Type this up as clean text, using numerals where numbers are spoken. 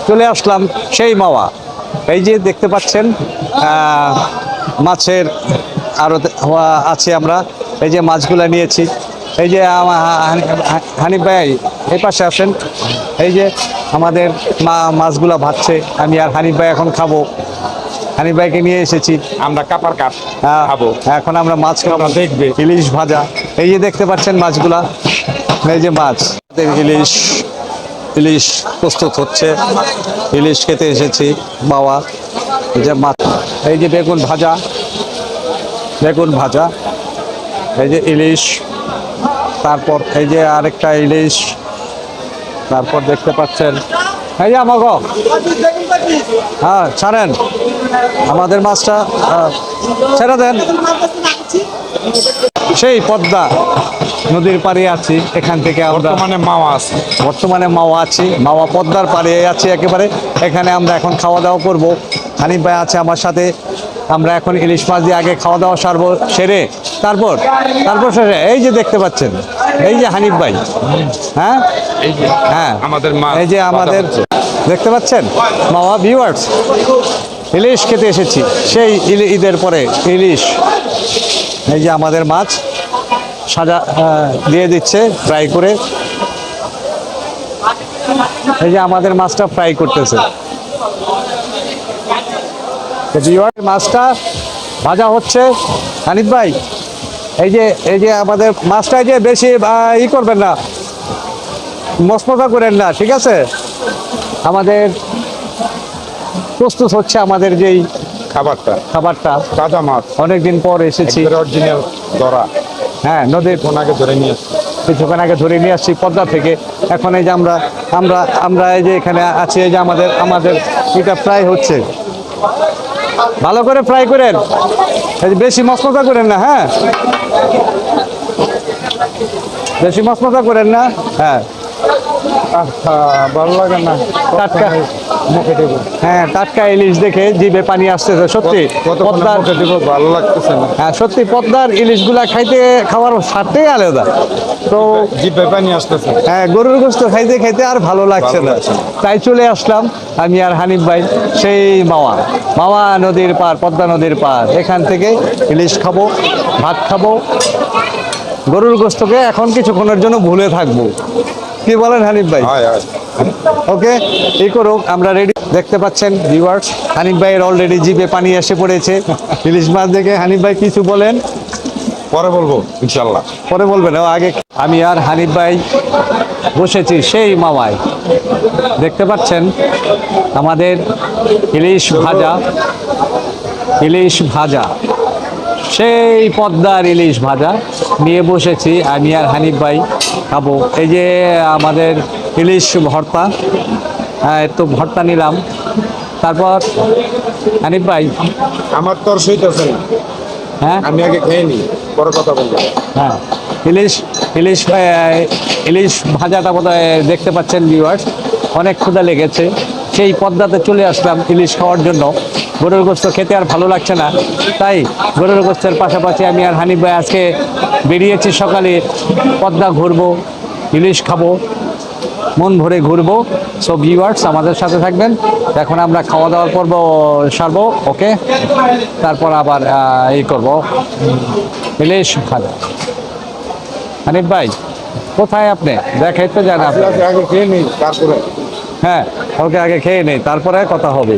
চলে আসলাম সেই মাওয়া। এই যে দেখতে পাচ্ছেন মাছের আরো আছে, আমরা এই যে মাছগুলা নিয়েছি। এই যে হানিফ ভাই এই পাশে আসেন। এই যে আমাদের মাছগুলা ভাজছে, আমি আর হানিফ ভাই এখন খাবো। হানিফ ভাইকে নিয়ে এসেছি, আমরা কাপার কাপ খাবো। এখন আমরা মাছ খাবো, দেখবে ইলিশ ভাজা। এই যে দেখতে পাচ্ছেন মাছগুলা, এই যে মাছ, ইলিশ ইলিশ প্রস্তুত হচ্ছে। ইলিশ খেতে এসেছি বাবা। এই যে মাছ, এই যে বেগুন ভাজা, বেগুন ভাজা, এই যে ইলিশ, তারপর এই যে আরেকটা ইলিশ, তারপর দেখতে পাচ্ছেন এই যে আমাকে হ্যাঁ ছাড়েন আমাদের মাছটা, ছেড়ে দেন। সেই পদ্মা নদীর পাড়ে আছি, এখান থেকে বর্তমানে মাওয়া আছে, বর্তমানে মাওয়া আছি, মাওয়া পদ্মার পাড়ে আছি একেবারে। এখানে আমরা এখন খাওয়া দাওয়া করবো। হানিফ ভাই আছে আমার সাথে। আমরা এখন ইলিশ মাছ দিয়ে আগে খাওয়া দাওয়া সারবো, সেরে তারপর সেরে এই যে দেখতে পাচ্ছেন এই যে হানিফ ভাই, হ্যাঁ এই যে হ্যাঁ আমাদের মাছ, এই যে আমাদের দেখতে পাচ্ছেন মাওয়া ভিউয়ার্স, ইলিশ খেতে এসেছি সেই ঈদের পরে ইলিশ। এই যে আমাদের মাছ সাজা দিয়ে দিচ্ছে ফ্রাই করে। এই যে আমাদের মাছটা ফ্রাই করতেছে, মাছটা ভাজা হচ্ছে। হানিফ ভাই এই যে আমাদের মাছটা যে বেশি ই করবেন না, মশমশা করেন না, ঠিক আছে? আমাদের প্রস্তুত হচ্ছে আমাদের যেই খাবারটা তাজা মাছ, অনেকদিন পর এসেছি। অরিজিনাল ধরা, হ্যাঁ নদীর ওনাকে ধরে নিয়ে আসছি, কিছুক্ষণ আগে ধরে নিয়ে আসছি পদ্মা থেকে। এখন এই যে আমরা আমরা আমরা এই যে এখানে আছি, এই যে আমাদের এটা ফ্রাই হচ্ছে। ভালো করে ফ্রাই করেন, এই যে বেশি মশমশা করেন না, হ্যাঁ বেশি মশমশা করেন না। হ্যাঁ ভালো লাগে না টাটকা, মুখে দেবো। হ্যাঁ টাটকা ইলিশ দেখে জিভে পানি আসতেছে সত্যি। পদ্মার মুখে দেবো, ভালো লাগতেছে না। হ্যাঁ সত্যি পদ্মার ইলিশগুলা খাওয়ার স্বাদটাই আলাদা। তো জিভে পানি আসতেছে। হ্যাঁ গরুর গোশত খাইতে খাইতে আর ভালো লাগছে না, তাই চলে আসলাম আমি আর হানিফ ভাই সেই মাওয়া নদীর পার, পদ্মা নদীর পার। এখান থেকে ইলিশ খাবো, ভাত খাবো, গরুর গোশতকে এখন কিছুক্ষণের জন্য ভুলে থাকবো। কি বলেন হানিফ ভাই? ওকে এই করুক, আমরা রেডি। দেখতে পাচ্ছেন ভিউয়ার্স, হানিফ ভাইয়ের অলরেডি জিভে পানি এসে পড়েছে ইলিশ মাছ দেখে। হানিফ ভাই কিছু বলেন? পরে বলবো ইনশাল্লাহ। পরে বলবেন, আগে আমি আর হানিফ ভাই বসেছি সেই মাওয়ায়। দেখতে পাচ্ছেন আমাদের ইলিশ ভাজা, সেই পদ্মার ইলিশ ভাজা নিয়ে বসেছি আমি আর হানিফ ভাই খাবো। এই যে আমাদের ইলিশ ভর্তা, হ্যাঁ একটু ভর্তা নিলাম। তারপর হানিফ ভাই আমার তোর সহিত আছে, হ্যাঁ আমি আগে খেয়ে নিই, পরে কথা বলবো। হ্যাঁ ইলিশ ভাজাটা বোধহয় দেখতে পাচ্ছেন ভিউয়ার্স, অনেক ক্ষুধা লেগেছে। সেই পদ্মাতে চলে আসলাম ইলিশ খাওয়ার জন্য। গরুর গোশত খেতে আর ভালো লাগছে না, তাই গরুর গোশতের পাশাপাশি আমি আর হানিফ ভাই আজকে বেরিয়েছি সকালে পদ্মা ঘুরবো, ইলিশ খাবো, মন ভরে ঘুরবো। সো ভিউয়ার্স আমাদের সাথে থাকবেন। এখন আমরা খাওয়া দাওয়ার পর্ব সারবো, ওকে? তারপর আবার এই করবো ইলিশ ভাজা। হানিফ ভাই কোথায় আপনি? দেখাই তো জানা। আগে খেয়ে নিই তারপরে। হ্যাঁ ওকে আগে খেয়ে নেই, তারপরে কথা হবে।